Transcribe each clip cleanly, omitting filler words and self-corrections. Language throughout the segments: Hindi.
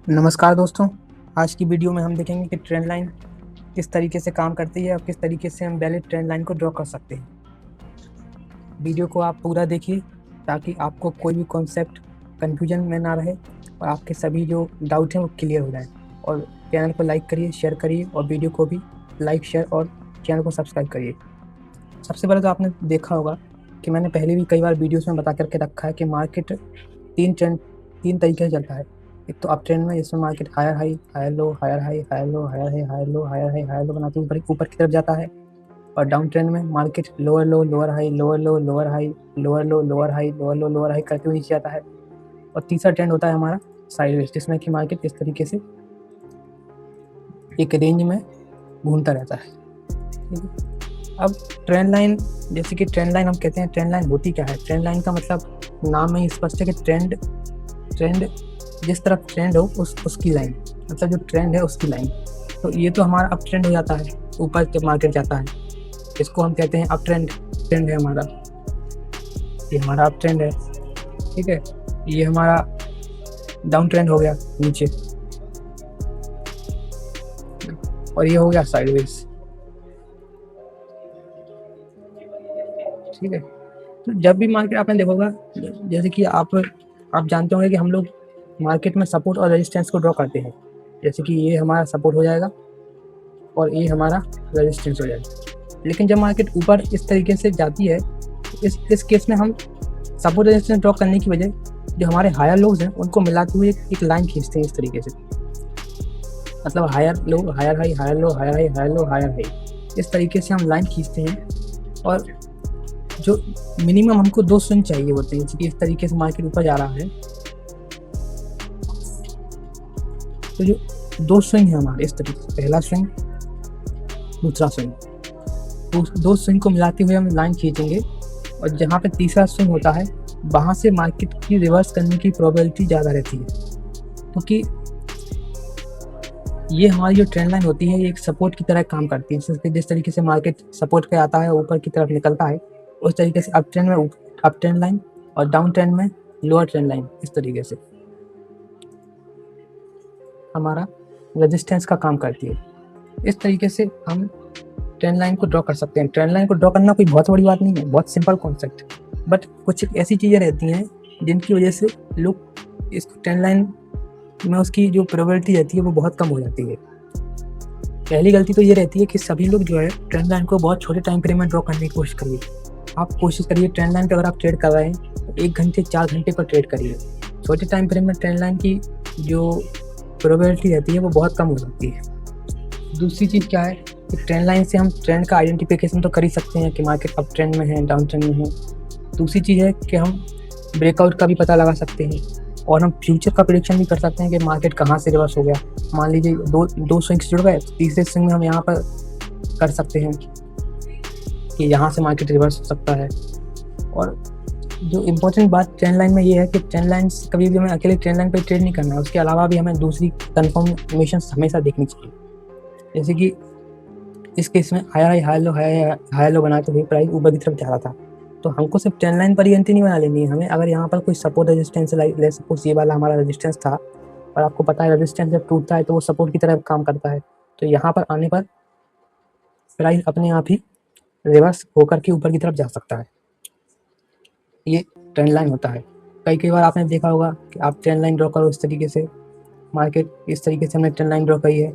नमस्कार दोस्तों। आज की वीडियो में हम देखेंगे कि ट्रेंड लाइन किस तरीके से काम करती है और किस तरीके से हम वैलिड ट्रेंड लाइन को ड्रॉ कर सकते हैं। वीडियो को आप पूरा देखिए ताकि आपको कोई भी कॉन्सेप्ट कन्फ्यूजन में ना रहे और आपके सभी जो डाउट हैं वो क्लियर हो जाए। और चैनल को लाइक करिए, शेयर करिए और वीडियो को भी लाइक, शेयर और चैनल को सब्सक्राइब करिए। सबसे पहले तो आपने देखा होगा कि मैंने पहले भी कई बार वीडियोस में बता करके रखा है कि मार्केट तीन तरीके से चलता है। एक तो अप ट्रेंड में, जिसमें market higher high, higher low, higher high, higher low, higher high, higher low, higher high, higher low बनाते हुए ऊपर की तरफ जाता है। और डाउन ट्रेंड में market lower low, lower high, lower low, lower high, lower low, lower high, lower low, lower high करते हुए नीचे जाता है। और तीसरा ट्रेंड होता है हमारा साइडवेज, जिसमें कि मार्केट इस तरीके से एक रेंज में घूमता रहता है। ठीक है। अब ट्रेंड लाइन, जैसे कि ट्रेंड लाइन हम कहते हैं, ट्रेंड लाइन होती क्या है? ट्रेंड लाइन का मतलब नाम में ही स्पष्ट है कि ट्रेंड जिस तरफ ट्रेंड हो उसकी लाइन, मतलब जो ट्रेंड है उसकी लाइन। तो ये तो हमारा अप ट्रेंड हो जाता है, ऊपर जब मार्केट जाता है इसको हम कहते हैं अप ट्रेंड। ट्रेंड है हमारा, ये हमारा अप ट्रेंड है। ठीक है। ये हमारा डाउन ट्रेंड हो गया नीचे, और ये हो गया साइडवेज। ठीक है। तो जब भी मार्केट आपने देखोगा, जैसे कि आप जानते होंगे कि हम लोग मार्केट में सपोर्ट और रेजिस्टेंस को ड्रॉ करते हैं। जैसे कि ये हमारा सपोर्ट हो जाएगा और ये हमारा रेजिस्टेंस हो जाएगा। लेकिन जब मार्केट ऊपर इस तरीके से जाती है, इस केस में हम सपोर्ट रेजिस्टेंस ड्रॉ करने की बजाय जो हमारे हायर लोज हैं उनको मिलाते हुए एक लाइन खींचते हैं इस तरीके से। मतलब higher low, higher high, higher low, higher high, higher low, higher high, इस तरीके से हम लाइन खींचते हैं। और जो मिनिमम हमको 2 स्विंग चाहिए होते हैं, जैसे कि इस तरीके से मार्केट ऊपर जा रहा है तो जो 2 स्विंग है हमारे इस तरीके से, पहला स्विंग, दूसरा स्विंग, तो 2 स्विंग को मिलाते हुए हम लाइन खींचेंगे। और जहाँ पे तीसरा स्विंग होता है वहाँ से मार्केट की रिवर्स करने की प्रोबेबिलिटी ज़्यादा रहती है, क्योंकि ये हमारी जो ट्रेंड लाइन होती है ये एक सपोर्ट की तरह काम करती है। जिस तरीके से मार्केट सपोर्ट पे आता है, ऊपर की तरफ निकलता है, उस तरीके से अप ट्रेंड में अप ट्रेंड लाइन और डाउन ट्रेंड में लोअर ट्रेंड लाइन इस तरीके से हमारा रेजिस्टेंस का काम करती है। इस तरीके से हम ट्रेंड लाइन को ड्रॉ कर सकते हैं। ट्रेंड लाइन को ड्रॉ करना कोई बहुत बड़ी बात नहीं है, बहुत सिंपल कॉन्सेप्ट, बट कुछ ऐसी चीज़ें रहती हैं जिनकी वजह से लोग इस ट्रेंड लाइन में उसकी जो प्रोबेबिलिटी रहती है वो बहुत कम हो जाती है। पहली गलती तो ये रहती है कि सभी लोग जो है ट्रेंड लाइन को बहुत छोटे टाइम फ्रेम में ड्रॉ करने की कोशिश करिए। आप कोशिश करिए ट्रेंड लाइन पे अगर आप ट्रेड कर रहे हैं तो 1 घंटे 4 घंटे पर ट्रेड करिए। छोटे टाइम फ्रेम में ट्रेंड लाइन की जो प्रोबेबिलिटी रहती है वो बहुत कम हो जाती है। दूसरी चीज़ क्या है कि ट्रेंड लाइन से हम ट्रेंड का आइडेंटिफिकेशन तो कर ही सकते हैं कि मार्केट अप ट्रेंड में है, डाउन ट्रेंड में है। दूसरी चीज़ है कि हम ब्रेकआउट का भी पता लगा सकते हैं और हम फ्यूचर का प्रेडिक्शन भी कर सकते हैं कि मार्केट कहाँ से रिवर्स हो गया। मान लीजिए दो स्विंग्स जुड़ गए, तीसरे स्विंग में हम यहाँ पर कर सकते हैं कि यहाँ से मार्केट रिवर्स हो सकता है। और जो इम्पोर्टेंट बात ट्रेंड लाइन में ये है कि ट्रेंड लाइन कभी भी हमें अकेले ट्रेंड लाइन पर ट्रेड नहीं करना है, उसके अलावा भी हमें दूसरी कन्फर्मेशन हमेशा देखनी चाहिए। जैसे कि इस केस में हायर हाई, हायर लो बनाते हुए प्राइस ऊपर की तरफ जा रहा था, तो हमको सिर्फ ट्रेंड लाइन पर ही एंट्री नहीं बना लेनी है। हमें अगर यहाँ पर कोई सपोर्ट रेजिस्टेंस ले, सपोज ये वाला हमारा रेजिस्टेंस था और आपको पता है रेजिस्टेंस जब टूटता है तो वो सपोर्ट की तरह काम करता है, तो यहाँ पर आने पर प्राइस अपने आप ही रिवर्स होकर के ऊपर की तरफ जा सकता है। ये ट्रेंड लाइन होता है। कई बार आपने देखा होगा कि आप ट्रेंड लाइन ड्रॉ करो इस तरीके से, मार्केट इस तरीके से हमने ट्रेंड लाइन ड्रॉ करी है।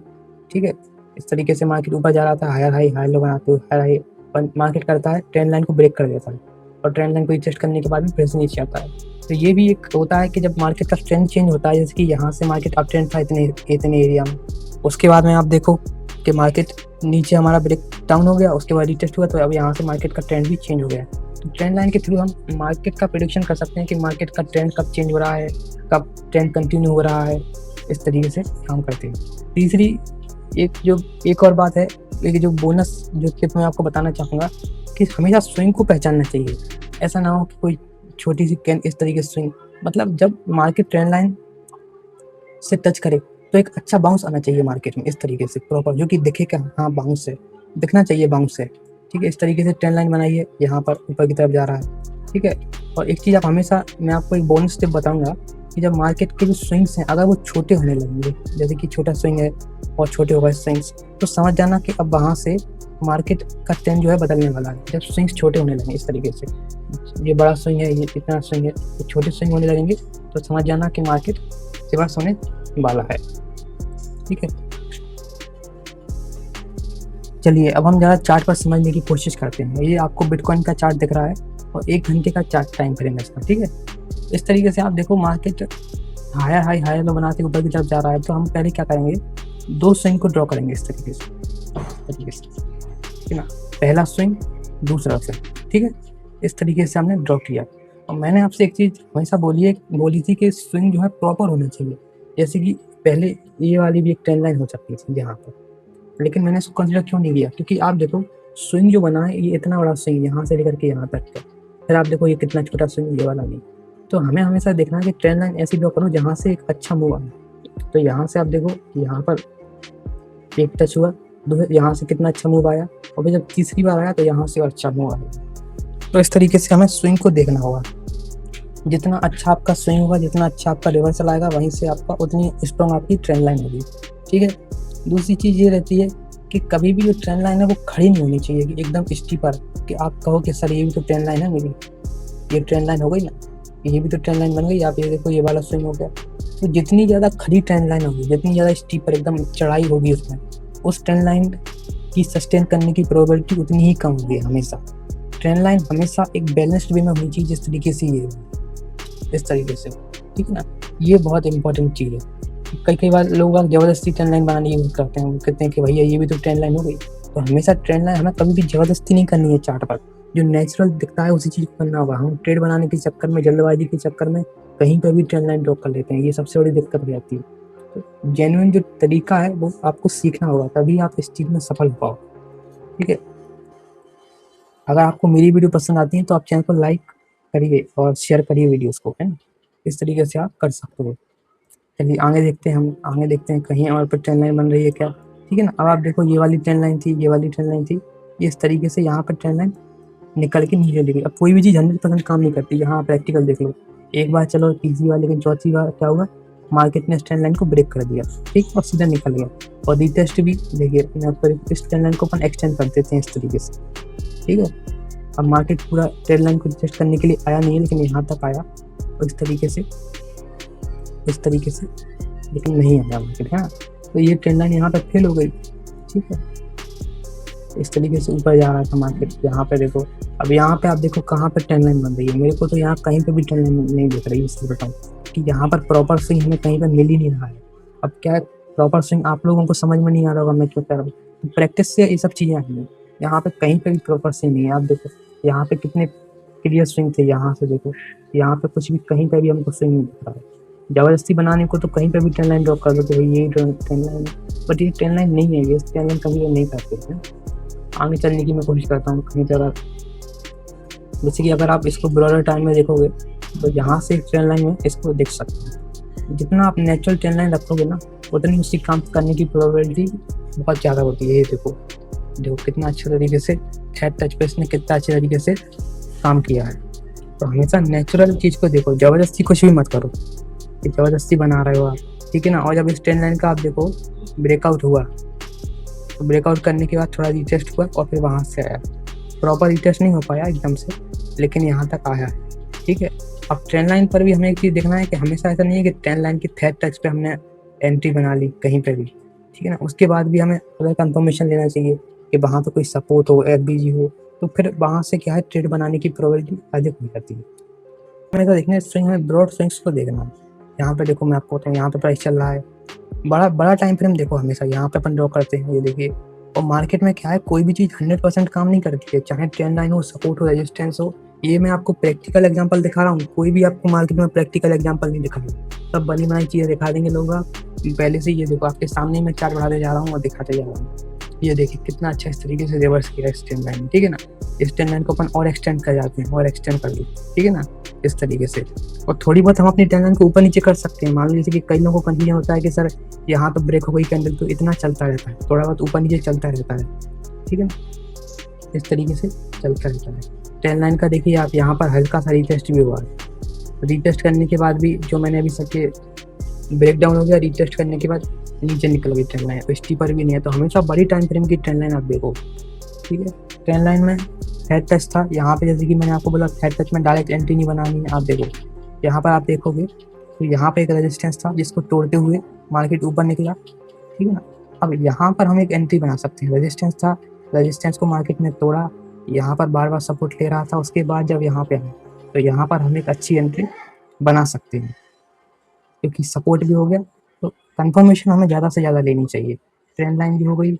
ठीक है। इस तरीके से मार्केट ऊपर जा रहा था, हायर हाई, हायर लो बनाते हुए हायर हाई, मार्केट करता है ट्रेंड लाइन को ब्रेक कर देता है और ट्रेंड लाइन को टेस्ट करने के बाद में फिर से नीचे आता है। तो ये भी एक होता है कि जब मार्केट का ट्रेंड चेंज होता है, जैसे कि यहाँ से मार्केट अप ट्रेंड था इतने एरिया में, उसके बाद में आप देखो कि मार्केट नीचे हमारा ब्रेक डाउन हो गया, उसके बाद रिटेस्ट हुआ, तो अब यहाँ से मार्केट का ट्रेंड भी चेंज हो गया। तो ट्रेंड लाइन के थ्रू हम मार्केट का प्रेडिक्शन कर सकते हैं कि मार्केट का ट्रेंड कब चेंज हो रहा है, कब ट्रेंड कंटिन्यू हो रहा है। इस तरीके से काम करते हैं। तीसरी एक और बात है, एक जो बोनस जो टिप मैं आपको बताना चाहूँगा कि हमेशा स्विंग को पहचानना चाहिए। ऐसा ना हो कि कोई छोटी सी कैन इस तरीके से स्विंग, मतलब जब मार्केट ट्रेंड लाइन से टच करे तो एक अच्छा बाउंस आना चाहिए मार्केट में, इस तरीके से प्रॉपर, जो कि दिखे कि हाँ बाउंस है, दिखना चाहिए बाउंस है। ठीक है। इस तरीके से ट्रेंड लाइन बनाइए, यहाँ पर ऊपर की तरफ जा रहा है। ठीक है। और एक चीज़ आप हमेशा, मैं आपको एक बोनस टिप बताऊँगा कि जब मार्केट के जो स्विंग्स हैं अगर वो छोटे होने लगेंगे, जैसे कि छोटा स्विंग है और छोटे हो गए स्विंग्स, तो समझ जाना कि अब वहाँ से मार्केट का ट्रेंड जो है बदलने वाला है। जब स्विंग्स छोटे होने लगेंगे इस तरीके से, ये बड़ा स्विंग है, ये इतना स्विंग है, ये छोटे स्विंग होने लगेंगे, तो समझ जाना कि मार्केट रिवर्स होने वाला है। ठीक है, चलिए अब हम ज़रा चार्ट पर समझने की कोशिश करते हैं। ये आपको बिटकॉइन का चार्ट दिख रहा है और 1 घंटे का चार्ट टाइम फ्रेम है इसका। ठीक है, इस तरीके से आप देखो market higher high higher low बनाते ऊपर की तरफ जा रहा है, तो हम पहले क्या करेंगे, 2 स्विंग को ड्रॉ करेंगे इस तरीके से, ठीक है ना, पहला स्विंग दूसरा स्विंग। ठीक है, इस तरीके से हमने ड्रॉ किया। और मैंने आपसे एक चीज़ हमेशा बोली थी कि स्विंग जो है प्रॉपर होना चाहिए। जैसे कि पहले ये वाली भी एक ट्रेंड लाइन हो सकती थी यहाँ पर, लेकिन मैंने इसको कंसिडर क्यों नहीं किया, क्योंकि आप देखो स्विंग जो बना है ये इतना बड़ा स्विंग यहाँ से लेकर के यहाँ तक है, फिर आप देखो ये कितना छोटा स्विंग ये वाला नहीं। तो हमें हमेशा देखना है कि ट्रेंड लाइन ऐसी ड्रॉ करो जहाँ से एक अच्छा मूव आए। तो यहाँ से आप देखो यहाँ पर एक टच हुआ, यहाँ से कितना अच्छा मूव आया, और फिर जब तीसरी बार आया तो यहाँ से और अच्छा मूव आया। तो इस तरीके से हमें स्विंग को देखना होगा। जितना अच्छा आपका स्विंग होगा, जितना अच्छा आपका रिवर्सल आएगा, वहीं से आपका उतनी स्ट्रॉन्ग आपकी ट्रेंड लाइन होगी। ठीक है, दूसरी चीज़ ये रहती है कि कभी भी जो ट्रेंड लाइन है वो खड़ी नहीं होनी चाहिए कि एकदम स्टीपर, कि आप कहो कि सर ये भी तो ट्रेंड लाइन है मेरी, ये ट्रेंड लाइन हो गई ना, ये भी तो ट्रेंड लाइन बन गई, आप ये देखो ये वाला स्विंग हो गया। तो जितनी ज़्यादा खड़ी ट्रेंड लाइन होगी, जितनी ज़्यादा स्टीपर एकदम चढ़ाई होगी उसमें, उस ट्रेंड लाइन की सस्टेन करने की प्रोबेबिलिटी उतनी ही कम होगी हमेशा। ट्रेंड लाइन हमेशा एक बैलेंस्ड वे में होनी चाहिए, जिस तरीके से ये इस तरीके से। ठीक है ना, ये बहुत इंपॉर्टेंट चीज़ है। कई बार लोग ज़बरदस्ती ट्रेंड लाइन बनाने की यूज़ करते हैं, वो कहते हैं कि भैया ये भी तो ट्रेंड लाइन हो गई। तो हमेशा ट्रेंड लाइन हमें कभी भी ज़बरदस्ती नहीं करनी है चार्ट पर, जो नेचुरल दिखता है उसी चीज़ को करना होगा। हम ट्रेड बनाने के चक्कर में, जल्दबाजी के चक्कर में कहीं पर भी ट्रेंड लाइन ड्रॉ कर लेते हैं, ये सबसे बड़ी दिक्कत हो जाती है। तो जेन्युइन जो तरीका है वो आपको सीखना होगा, तभी आप इस चीज़ में सफल हो पाओ। ठीक है, अगर आपको मेरी वीडियो पसंद आती है तो आप चैनल को लाइक करिए और शेयर करिए वीडियोज़ को, है ना, इस तरीके से आप कर सकते हो। चलिए आगे देखते हैं, हम आगे देखते हैं कहीं और पर ट्रेंड लाइन बन रही है क्या। ठीक है ना, अब आप देखो ये वाली ट्रेंड लाइन थी, ये वाली ट्रेंड लाइन थी, ये इस तरीके से यहाँ पर ट्रेंड लाइन निकल के नीचे चली गई। अब कोई भी चीज़ 100% काम नहीं करती, यहाँ प्रैक्टिकल देख लो, एक बार चलो, तीसरी बार, लेकिन चौथी बार क्या होगा, मार्केट ने इस ट्रेंड लाइन को ब्रेक कर दिया, ठीक, और सीधा निकल गया। और रीटेस्ट भी देखिए, यहाँ पर इस ट्रेंड लाइन को अपन एक्सटेंड कर देते हैं इस तरीके से। ठीक है, अब मार्केट पूरा ट्रेंड लाइन को टेस्ट करने के लिए आया नहीं है, लेकिन यहाँ तक आया और इस तरीके से, लेकिन नहीं आया मार्केट, है ना। तो ये ट्रेंड लाइन यहाँ पर फेल हो गई। ठीक है, इस तरीके से ऊपर जा रहा था मार्केट, यहाँ पे देखो, अब यहाँ पे आप देखो कहाँ पर ट्रेंड लाइन बन रही है। मेरे को तो यहाँ कहीं पे भी ट्रेंड लाइन नहीं दिख रही है, इसलिए बताऊँ कि यहाँ पर प्रॉपर स्विंग हमें कहीं पर मिल ही नहीं रहा है। अब क्या है, प्रॉपर स्विंग आप लोगों को समझ में नहीं आ रहा होगा मैं क्यों कह रहा हूँ, प्रैक्टिस से ये सब चीज़ें आई हैं। यहाँ पे कहीं पे भी प्रॉपर स्विंग नहीं है। आप देखो यहाँ पे कितने क्लियर स्विंग थे, यहाँ से देखो, यहाँ पे कुछ भी कहीं पे भी हमको स्विंग नहीं दिख रहा है। ज़बरदस्ती बनाने को तो कहीं पे भी ट्रेंड लाइन ड्रॉ कर दो तो ये ट्रेंड लाइन, बट ये ट्रेंड लाइन नहीं है, ये ट्रेंड लाइन कभी नहीं करते हैं। आगे चलने की मैं कोशिश करता हूँ कहीं जगह, जैसे कि अगर आप इसको ब्रॉडर टाइम में देखोगे तो यहाँ से ट्रेंड लाइन में इसको देख सकते हैं। जितना आप नेचुरल ट्रेंड लाइन रखोगे ना, उतनी उसकी काम करने की प्रोबेबिलिटी बहुत ज़्यादा होती है। ये देखो कितना अच्छे तरीके से थ्रेड टच पे इसने कितना अच्छे तरीके से काम किया है। तो हमेशा नेचुरल चीज़ को देखो, ज़बरदस्ती कुछ भी मत करो कि ज़बरदस्ती बना रहे हो आप, ठीक है ना। और जब इस ट्रेंड लाइन का आप देखो ब्रेकआउट हुआ, तो ब्रेकआउट करने के बाद थोड़ा रिटेस्ट हुआ और फिर वहाँ से आया। प्रॉपर रिटेस्ट नहीं हो पाया एकदम से, लेकिन यहाँ तक आया है। ठीक है, अब ट्रेंड लाइन पर भी हमें एक चीज़ देखना है कि हमेशा ऐसा नहीं है कि ट्रेंड लाइन की थ्रेड टच पे हमने एंट्री बना ली कहीं पे भी, ठीक है ना। उसके बाद भी हमें अगर कंफर्मेशन लेना चाहिए कि वहाँ पे कोई सपोर्ट हो, FBG हो, तो फिर वहाँ से क्या है, ट्रेड बनाने की प्रोबेबिलिटी अधिक हो जाती है। हमेशा देखना स्विंग में ब्रॉड स्विंग्स को देखना है। यहाँ पे देखो मैं आपको बताऊँ, यहाँ पे प्राइस चल रहा है, बड़ा टाइम फ्रेम देखो हमेशा, यहाँ पे अपन ड्रॉ करते हैं, ये देखिए। और मार्केट में क्या है, कोई भी चीज़ 100% काम नहीं करती है, चाहे ट्रेंड लाइन हो, सपोर्ट हो, रेजिस्टेंस हो। ये मैं आपको प्रैक्टिकल एग्जांपल दिखा रहा हूँ, कोई भी आपको मार्केट में प्रैक्टिकल एग्जांपल नहीं दिखाएंगे, सब बनी बनाई चीज़ें दिखा देंगे लोग। आप पहले से ये देखो, आपके सामने मैं चार्ट बढ़ाते जा रहा हूँ और दिखाते जा रहा हूँ। ये देखिए कितना अच्छा इस तरीके से रिवर्स किया इस ट्रेंड लाइन, ठीक है ना। इस ट्रेंड लाइन को अपन और एक्सटेंड कर जाते हैं, और एक्सटेंड कर दी, ठीक है ना, इस तरीके से। और थोड़ी बहुत हम अपनी ट्रेंड लाइन को ऊपर नीचे कर सकते हैं। मान लो जैसे कि कई लोगों को कंफ्यूजन होता है कि सर यहाँ तो ब्रेक हो गई कैंडल, तो इतना चलता रहता है, थोड़ा बहुत ऊपर नीचे चलता रहता है, ठीक है ना, इस तरीके से चलता रहता है। ट्रेंड लाइन का देखिए आप, यहाँ पर हल्का सा रिटेस्ट भी हुआ है, रीटेस्ट करने के बाद भी जो मैंने अभी सबके ब्रेक डाउन हो गया, रीटेस्ट करने के बाद नीचे निकल गई ट्रेंड लाइन, तो स्टीपर भी नहीं है। तो हमेशा बड़ी टाइम फ्रेम की ट्रेंड लाइन आप देखो, ठीक है। ट्रेंड लाइन में हेड टच था यहाँ पे, जैसे कि मैंने आपको बोला हेड टच में डायरेक्ट एंट्री नहीं बनानी है। आप देखो यहाँ पर आप देखोगे तो यहाँ पे एक रेजिस्टेंस था जिसको तोड़ते हुए मार्केट ऊपर निकला, ठीक है ना। अब यहाँ पर हम एक एंट्री बना सकते हैं, रेजिस्टेंस था, रेजिस्टेंस को मार्केट ने तोड़ा, यहाँ पर बार बार सपोर्ट ले रहा था, उसके बाद जब यहाँ पे आए तो यहाँ पर हम एक अच्छी एंट्री बना सकते हैं, क्योंकि सपोर्ट भी हो गया। तो कंफर्मेशन हमें ज़्यादा से ज़्यादा लेनी चाहिए। ट्रेंड लाइन भी हो गई,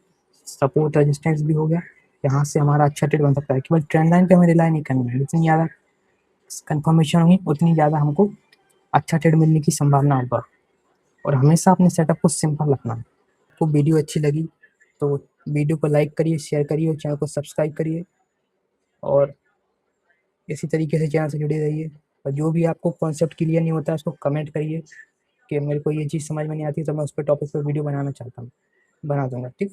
सपोर्ट रेजिस्टेंस भी हो गया, यहाँ से हमारा अच्छा ट्रेड बन सकता है। केवल ट्रेंड लाइन पे हमें रिलाई नहीं करना है, जितनी ज़्यादा कंफर्मेशन होगी उतनी ज़्यादा हमको अच्छा ट्रेड मिलने की संभावना होगा। और हमेशा अपने सेटअप को सिंपल रखना है। आपको वीडियो अच्छी लगी तो वीडियो को लाइक करिए, शेयर करिए और चैनल को सब्सक्राइब करिए, और इसी तरीके से चैनल से जुड़े रहिए। और जो भी आपको कॉन्सेप्ट क्लियर नहीं होता है उसको कमेंट करिए कि मेरे को ये चीज़ समझ में नहीं आती, तो मैं उस पर टॉपिक पर वीडियो बनाना चाहता हूँ, बना दूंगा, ठीक।